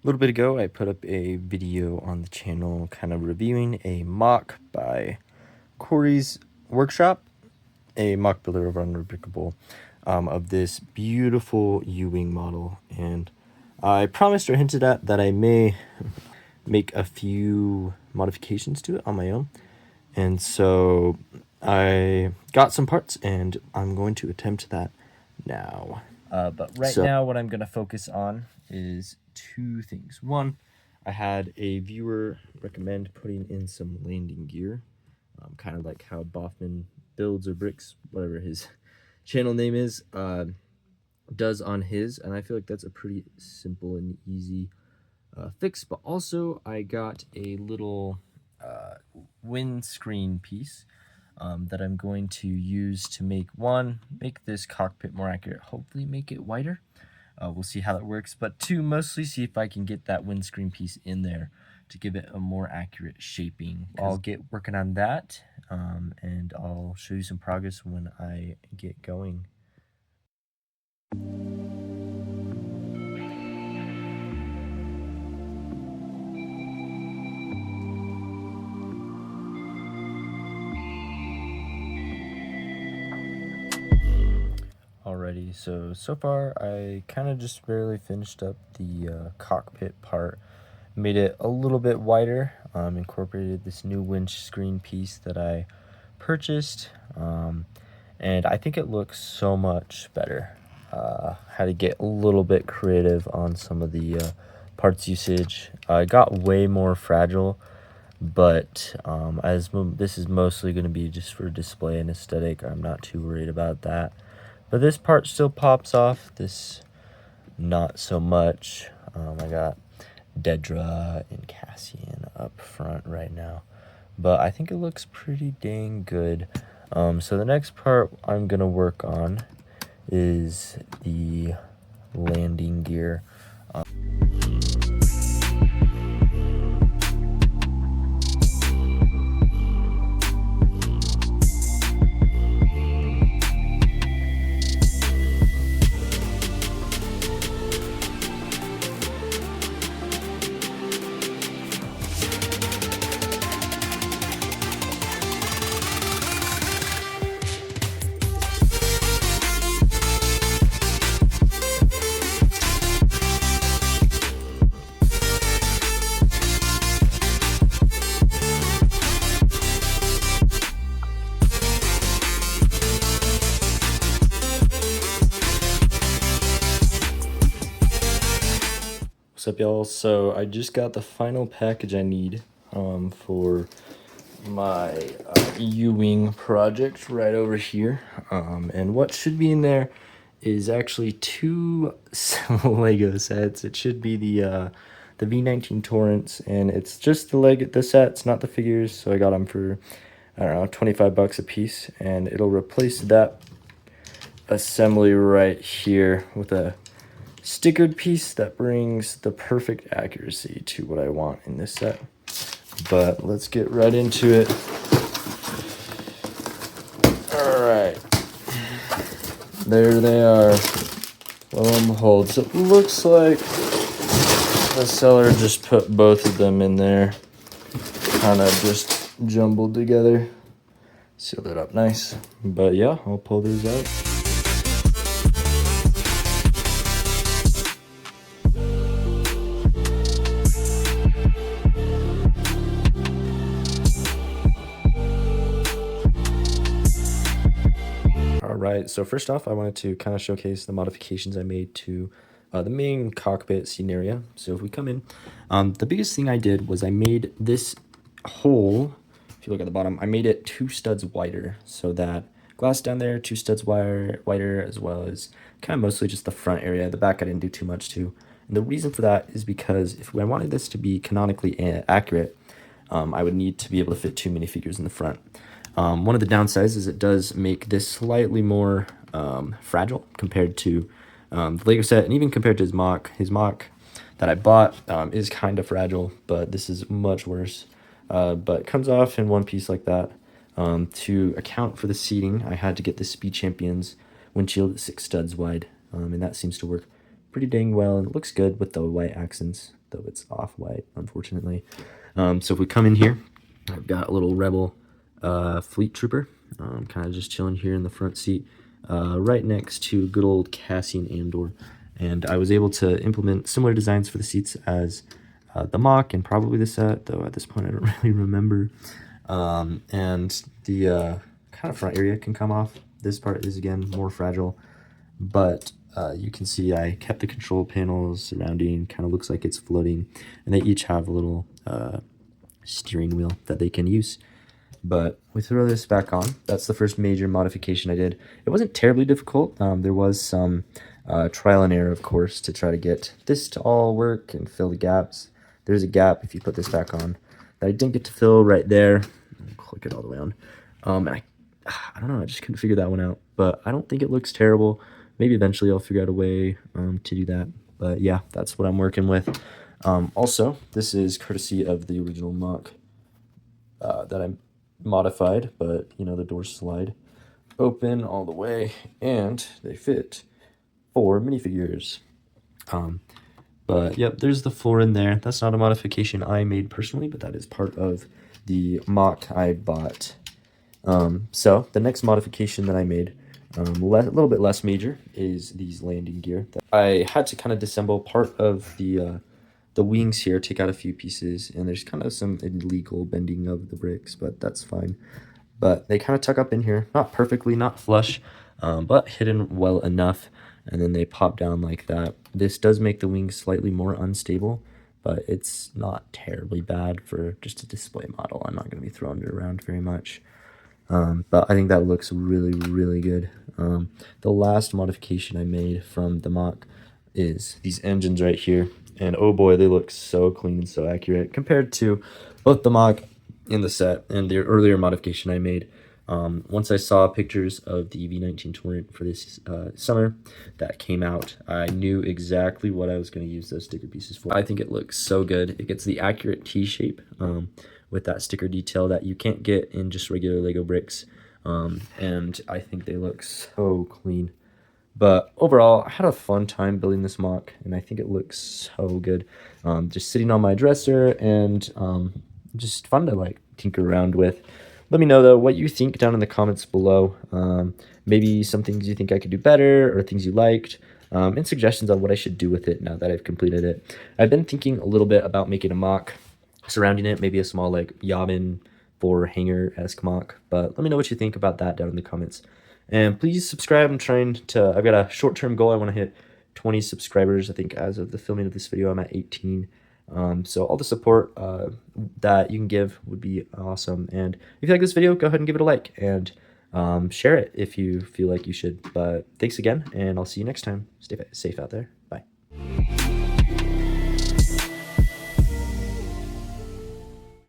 little bit ago, I put up a video on the channel kind of reviewing a MOC by Quarries Workshop, a MOC builder over on rebrickable, of this beautiful U-wing model. And I promised or hinted at that I may make a few modifications to it on my own. And so I got some parts and I'm going to attempt that now. But right now what I'm going to focus on is two things. One, I had a viewer recommend putting in some landing gear, kind of like how Boffman builds or bricks, whatever his channel name is, does on his, and I feel like that's a pretty simple and easy fix. But also I got a little windscreen piece that I'm going to use to make this cockpit more accurate, hopefully make it wider. We'll see how that works, but two, mostly see if I can get that windscreen piece in there to give it a more accurate shaping. I'll get working on that, and I'll show you some progress when I get going. Alrighty, so far I kind of just barely finished up the cockpit part, made it a little bit wider, incorporated this new windscreen piece that I purchased, and I think it looks so much better. Had to get a little bit creative on some of the parts usage. I got way more fragile, but as this is mostly going to be just for display and aesthetic, I'm not too worried about that. But this part still pops off, this not so much. I got Dedra and Cassian up front right now, but I think it looks pretty dang good. So the next part I'm gonna work on is the landing gear. What's up, y'all? So I just got the final package I need for my U-wing project right over here, and what should be in there is actually two Lego sets. It should be the V19 Torrents, and it's just the sets, not the figures. So I got them for, I don't know, 25 bucks a piece, and it'll replace that assembly right here with a stickered piece that brings the perfect accuracy to what I want in this set. But let's get right into it. Alright, there they are. Lo and behold, so it looks like the seller just put both of them in there, kind of just jumbled together, sealed it up nice. But yeah, I'll pull these out. Alright, so first off, I wanted to kind of showcase the modifications I made to the main cockpit seating area. So if we come in, the biggest thing I did was I made this hole, if you look at the bottom, I made it 2 studs wider, so that glass down there, 2 studs wider, as well as kind of mostly just the front area. The back I didn't do too much to. And the reason for that is because if I wanted this to be canonically accurate, I would need to be able to fit too many figures in the front. One of the downsides is it does make this slightly more fragile compared to the Lego set, and even compared to his MOC. His MOC that I bought is kind of fragile, but this is much worse. But it comes off in one piece like that. To account for the seating, I had to get the Speed Champions windshield at 6 studs wide, and that seems to work pretty dang well, and it looks good with the white accents, though it's off-white, unfortunately. So if we come in here, I've got a little Rebel Fleet Trooper, kind of just chilling here in the front seat, right next to good old Cassian Andor. And I was able to implement similar designs for the seats as the MOC and probably the set, though at this point I don't really remember. And the kind of front area can come off. This part is, again, more fragile, but you can see I kept the control panels surrounding, kind of looks like it's floating, and they each have a little steering wheel that they can use. But we throw this back on. That's the first major modification I did. It wasn't terribly difficult. There was some trial and error, of course, to try to get this to all work and fill the gaps. There's a gap if you put this back on that I didn't get to fill right there. Click it all the way on. And I don't know, I just couldn't figure that one out. But I don't think it looks terrible. Maybe eventually I'll figure out a way to do that. But yeah, that's what I'm working with. Also, this is courtesy of the original MOC that I modified, but you know, the doors slide open all the way and they fit 4 minifigures. But yep, there's the floor in there. That's not a modification I made personally, but that is part of the MOC I bought. So the next modification that I made, a little bit less major, is these landing gear. I had to kind of disassemble part of the wings here, take out a few pieces, and there's kind of some illegal bending of the bricks, but that's fine. But they kind of tuck up in here, not perfectly, not flush, but hidden well enough, and then they pop down like that. This does make the wings slightly more unstable, but it's not terribly bad for just a display model. I'm not going to be throwing it around very much. But I think that looks really, really good. The last modification I made from the MOC is these engines right here. And oh boy, they look so clean, so accurate compared to both the MOC in the set and the earlier modification I made. Once I saw pictures of the V19 Torrent for this summer that came out, I knew exactly what I was going to use those sticker pieces for. I think it looks so good. It gets the accurate T shape with that sticker detail that you can't get in just regular Lego bricks. And I think they look so clean. But overall, I had a fun time building this MOC, and I think it looks so good. Just sitting on my dresser, and just fun to like tinker around with. Let me know though what you think down in the comments below. Maybe some things you think I could do better, or things you liked, and suggestions on what I should do with it now that I've completed it. I've been thinking a little bit about making a MOC surrounding it, maybe a small like Yavin for hanger-esque MOC. But let me know what you think about that down in the comments. And please subscribe. I've got a short-term goal. I want to hit 20 subscribers. I think as of the filming of this video, I'm at 18. So all the support that you can give would be awesome. And if you like this video, go ahead and give it a like, and share it if you feel like you should. But thanks again, and I'll see you next time. Stay safe out there.